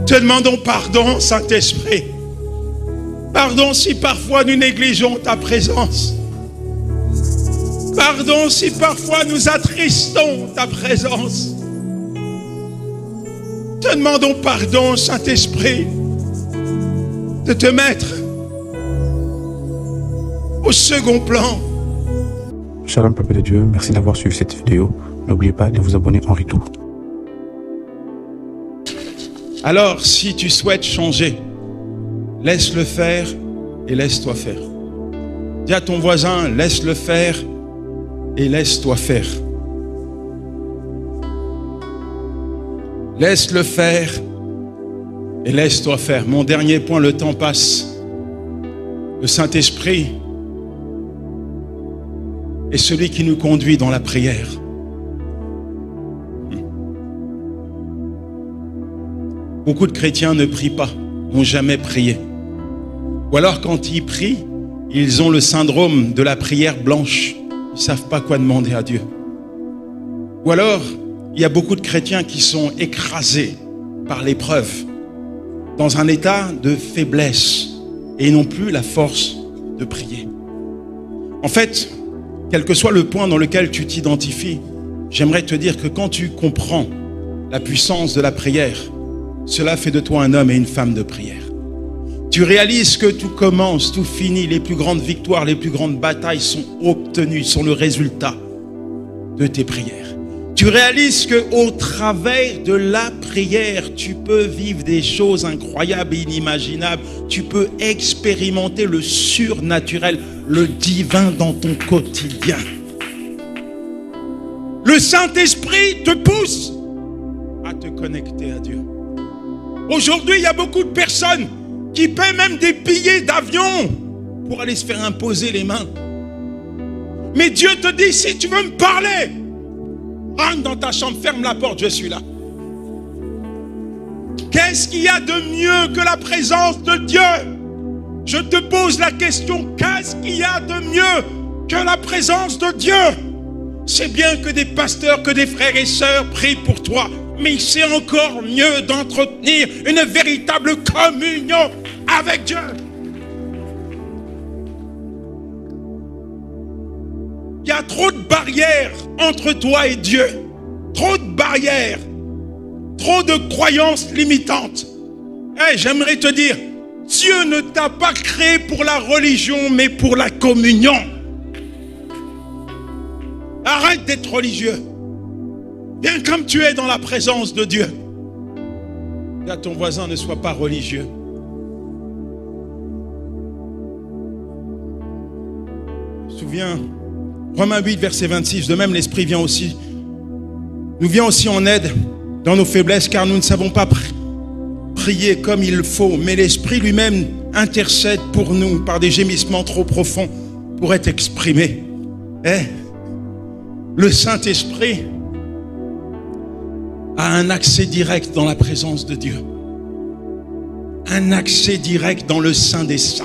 Te demandons pardon, Saint-Esprit. Pardon si parfois nous négligeons ta présence. Pardon si parfois nous attristons ta présence. Te demandons pardon, Saint-Esprit, de te mettre au second plan. Shalom peuple de Dieu, merci d'avoir suivi cette vidéo. N'oubliez pas de vous abonner en retour. Alors, si tu souhaites changer, laisse-le faire et laisse-toi faire. Dis à ton voisin, laisse-le faire et laisse-toi faire. Laisse-le faire et laisse-toi faire. Mon dernier point, le temps passe. Le Saint-Esprit est celui qui nous conduit dans la prière. Beaucoup de chrétiens ne prient pas, n'ont jamais prié. Ou alors quand ils prient, ils ont le syndrome de la prière blanche. Ils ne savent pas quoi demander à Dieu. Ou alors, il y a beaucoup de chrétiens qui sont écrasés par l'épreuve, dans un état de faiblesse, et n'ont plus la force de prier. En fait, quel que soit le point dans lequel tu t'identifies, j'aimerais te dire que quand tu comprends la puissance de la prière, cela fait de toi un homme et une femme de prière. Tu réalises que tout commence, tout finit, les plus grandes victoires, les plus grandes batailles sont obtenues, sont le résultat de tes prières. Tu réalises qu'au travers de la prière, tu peux vivre des choses incroyables et inimaginables. Tu peux expérimenter le surnaturel, le divin dans ton quotidien. Le Saint-Esprit te pousse à te connecter à Dieu. Aujourd'hui, il y a beaucoup de personnes qui paient même des billets d'avion pour aller se faire imposer les mains. Mais Dieu te dit, si tu veux me parler, rentre dans ta chambre, ferme la porte, je suis là. Qu'est-ce qu'il y a de mieux que la présence de Dieu? Je te pose la question, qu'est-ce qu'il y a de mieux que la présence de Dieu? C'est bien que des pasteurs, que des frères et sœurs prient pour toi, mais c'est encore mieux d'entretenir une véritable communion avec Dieu. Il y a trop de barrières entre toi et Dieu. Trop de barrières. Trop de croyances limitantes. Hey, j'aimerais te dire, Dieu ne t'a pas créé pour la religion, mais pour la communion. Arrête d'être religieux. Viens comme tu es dans la présence de Dieu. Dis à ton voisin, ne sois pas religieux. Je me souviens, Romains 8, verset 26, de même l'Esprit nous vient aussi en aide dans nos faiblesses, car nous ne savons pas prier comme il faut, mais l'Esprit lui-même intercède pour nous par des gémissements trop profonds pour être exprimés. Le Saint-Esprit a un accès direct dans la présence de Dieu. Un accès direct dans le Saint des Saints.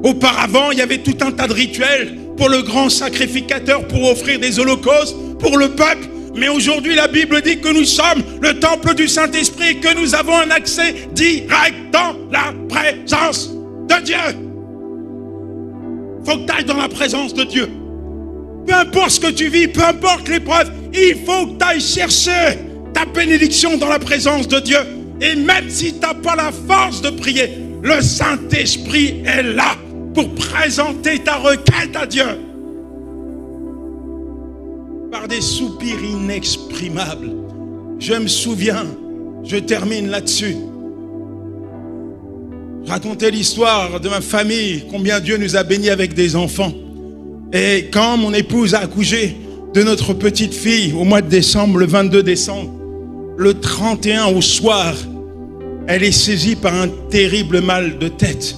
Auparavant, il y avait tout un tas de rituels pour le grand sacrificateur, pour offrir des holocaustes, pour le peuple. Mais aujourd'hui, la Bible dit que nous sommes le temple du Saint-Esprit et que nous avons un accès direct dans la présence de Dieu. Il faut que tu ailles dans la présence de Dieu. Peu importe ce que tu vis, peu importe l'épreuve, il faut que tu ailles chercher ta bénédiction dans la présence de Dieu. Et même si tu n'as pas la force de prier, le Saint-Esprit est là pour présenter ta requête à Dieu. Par des soupirs inexprimables. Je me souviens, je termine là-dessus. Je racontais l'histoire de ma famille, combien Dieu nous a bénis avec des enfants. Et quand mon épouse a accouché de notre petite fille au mois de décembre, le 22 décembre, le 31 au soir, elle est saisie par un terrible mal de tête.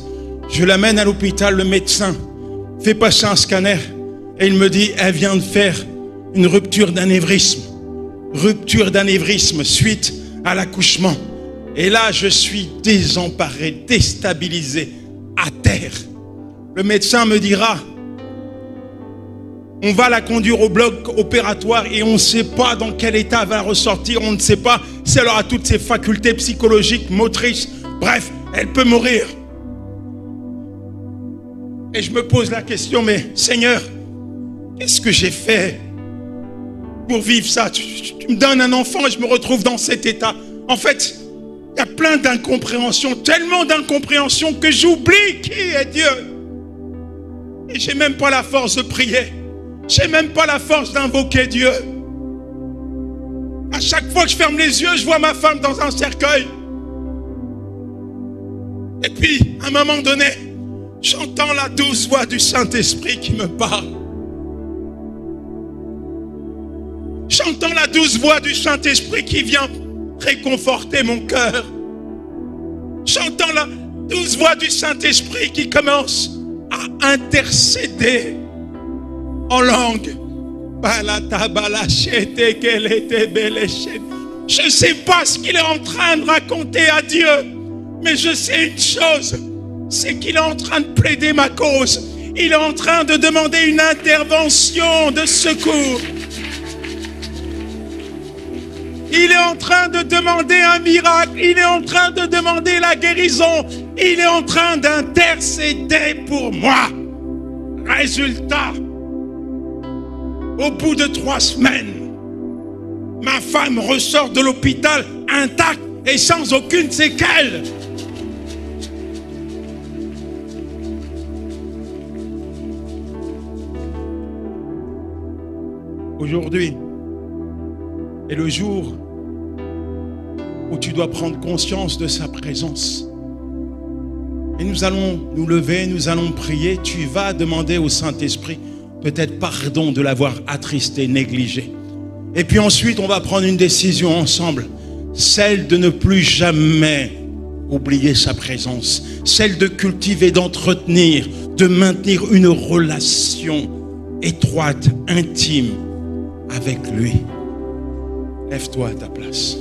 Je l'amène à l'hôpital, le médecin fait passer un scanner et il me dit, elle vient de faire une rupture d'anévrisme. Rupture d'anévrisme suite à l'accouchement. Et là, je suis désemparé, déstabilisé, à terre. Le médecin me dira, On va la conduire au bloc opératoire et on ne sait pas dans quel état elle va ressortir. On ne sait pas si elle aura toutes ses facultés psychologiques, motrices. Bref, elle peut mourir. Et je me pose la question, mais Seigneur, qu'est-ce que j'ai fait pour vivre ça? Tu me donnes un enfant et je me retrouve dans cet état. En fait, il y a plein d'incompréhensions, tellement d'incompréhensions que j'oublie qui est Dieu. Et j'ai même pas la force de prier. J'ai même pas la force d'invoquer Dieu. À chaque fois que je ferme les yeux, je vois ma femme dans un cercueil. Et puis, à un moment donné, j'entends la douce voix du Saint-Esprit qui me parle. J'entends la douce voix du Saint-Esprit qui vient réconforter mon cœur. J'entends la douce voix du Saint-Esprit qui commence à intercéder en langue. Je ne sais pas ce qu'il est en train de raconter à Dieu, mais je sais une chose, c'est qu'il est en train de plaider ma cause. Il est en train de demander une intervention de secours. Il est en train de demander un miracle. Il est en train de demander la guérison. Il est en train d'intercéder pour moi. Résultat, au bout de 3 semaines, ma femme ressort de l'hôpital intacte et sans aucune séquelle. Aujourd'hui est le jour où tu dois prendre conscience de sa présence. Et nous allons nous lever, nous allons prier. Tu vas demander au Saint-Esprit peut-être pardon de l'avoir attristé, négligé. Et puis ensuite, on va prendre une décision ensemble. Celle de ne plus jamais oublier sa présence. Celle de cultiver, d'entretenir, de maintenir une relation étroite, intime avec lui. Lève-toi à ta place.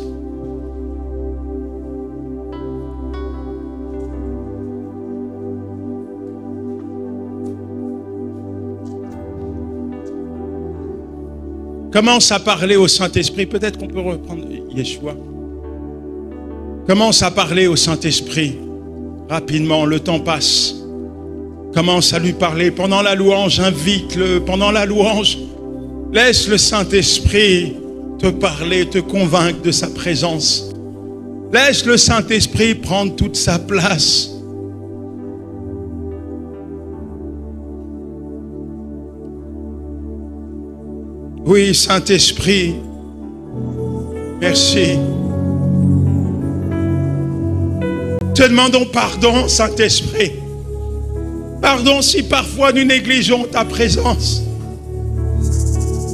Commence à parler au Saint-Esprit. Peut-être qu'on peut reprendre Yeshua. Commence à parler au Saint-Esprit. Rapidement, le temps passe. Commence à lui parler. Pendant la louange, invite-le. Pendant la louange, laisse le Saint-Esprit te parler, te convaincre de sa présence. Laisse le Saint-Esprit prendre toute sa place. Oui, Saint-Esprit, merci. Te demandons pardon, Saint-Esprit. Pardon si parfois nous négligeons ta présence.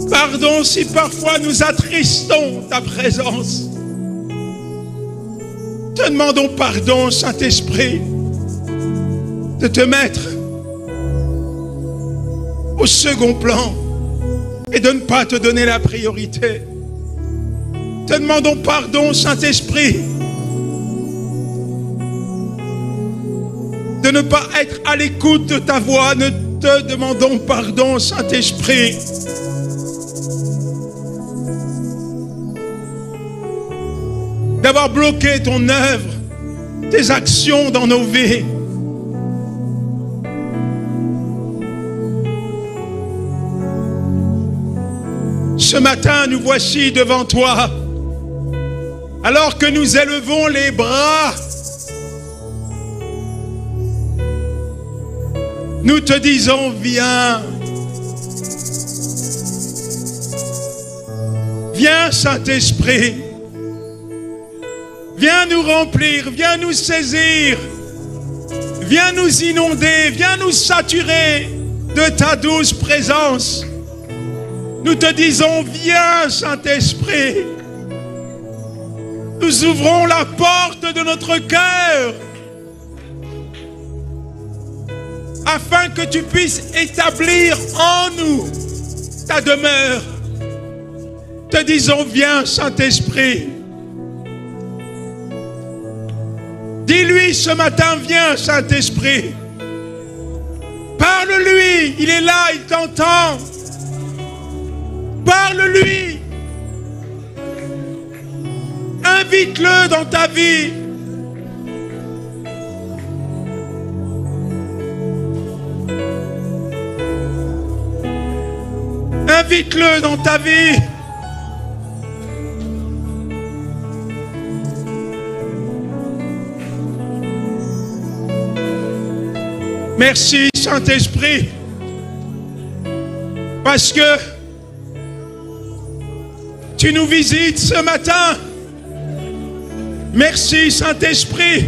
Pardon si parfois nous attristons ta présence. Te demandons pardon, Saint-Esprit, de te mettre au second plan et de ne pas te donner la priorité. Te demandons pardon, Saint-Esprit, de ne pas être à l'écoute de ta voix. Nous te demandons pardon, Saint-Esprit, d'avoir bloqué ton œuvre, tes actions dans nos vies. Ce matin, nous voici devant toi, alors que nous élevons les bras. Nous te disons, viens. Viens, Saint-Esprit. Viens nous remplir, viens nous saisir. Viens nous inonder, viens nous saturer de ta douce présence. Nous te disons, viens, Saint-Esprit. Nous ouvrons la porte de notre cœur afin que tu puisses établir en nous ta demeure. Te disons, viens, Saint-Esprit. Dis-lui ce matin, viens, Saint-Esprit. Parle-lui, il est là, il t'entend. Parle-lui. Invite-le dans ta vie. Invite-le dans ta vie. Merci Saint-Esprit, parce que tu nous visites ce matin. Merci Saint-Esprit,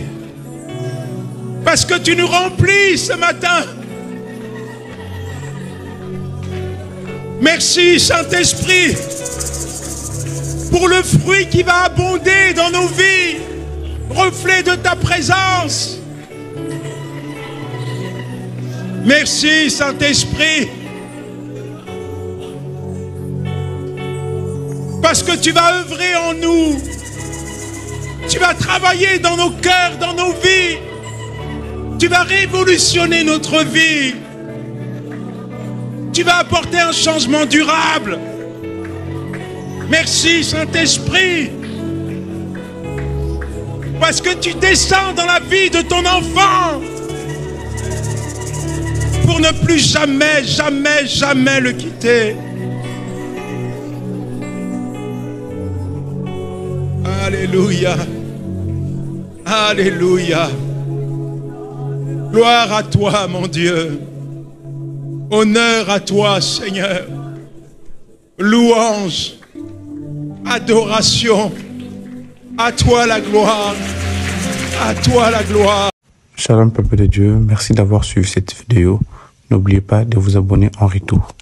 parce que tu nous remplis ce matin. Merci Saint-Esprit pour le fruit qui va abonder dans nos vies, reflet de ta présence. Merci Saint-Esprit, parce que tu vas œuvrer en nous, tu vas travailler dans nos cœurs, dans nos vies, tu vas révolutionner notre vie, tu vas apporter un changement durable. Merci Saint-Esprit, parce que tu descends dans la vie de ton enfant pour ne plus jamais, jamais, jamais le quitter. Alléluia. Alléluia. Gloire à toi, mon Dieu. Honneur à toi, Seigneur. Louange, adoration. À toi la gloire. À toi la gloire. Shalom, peuple de Dieu. Merci d'avoir suivi cette vidéo. N'oubliez pas de vous abonner en retour.